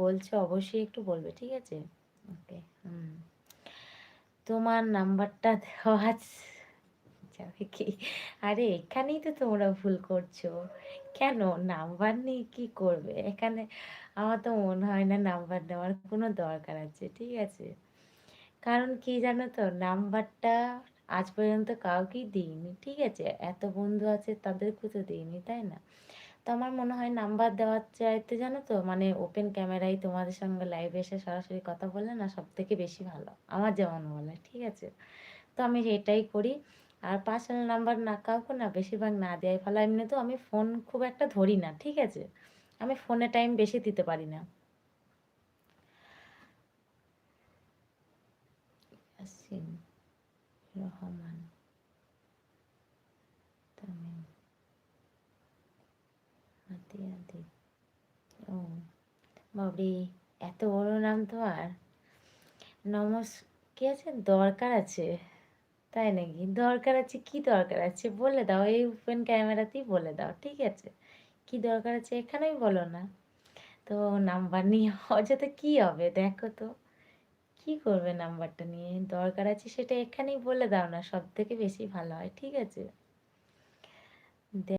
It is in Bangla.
বলছো অবশ্যই একটু বলবে, ঠিক আছে? ওকে। হুম। তোমার নাম্বারটা দেওয়া যাবে কি? আরে এখানেই তো তোমরা ভুল করছো। কেন নাম্বার নিয়ে কি করবে এখানে? আমার তো মনে হয় না নাম্বার দেওয়ার কোনো দরকার আছে, ঠিক আছে? কারণ কি জানো তো, নাম্বারটা আজ পর্যন্ত কাউকেই দিইনি, ঠিক আছে? এত বন্ধু আছে তাদেরকে তো দিইনি, তাই না? তো আমার মনে হয় নাম্বার দেওয়ার চাইতে জানো তো, মানে ওপেন ক্যামেরায় তোমাদের সঙ্গে লাইভে এসে সরাসরি কথা বললে না সব থেকে বেশি ভালো, আমার যেমন বলে, ঠিক আছে? তো আমি এটাই করি। আর পার্সোনাল নাম্বার না কাউকে না বেশিরভাগ না দেওয়াই ভালো। এমনিতেও আমি ফোন খুব একটা ধরি না, ঠিক আছে? আমি ফোনে টাইম বেশি দিতে পারি না। ইয়াসিন রহমান তামিম হাতিয়া দি। ও বাবরে, এত বড় নাম তোমার! নমস কি আছে, দরকার আছে? তাই নাকি? দরকার আছে, কি দরকার আছে বলে দাও, এই ওপেন ক্যামেরাতেই বলে দাও, ঠিক আছে? কি দরকার আছে এখানেই বলো না। তো নাম্বার নিয়ে অযথা কি হবে দেখো তো, কি করবে নাম্বারটা নিয়ে? দরকার আছে সেটা এখানেই বলে দাও না, সব থেকে বেশি ভালো হয়, ঠিক আছে?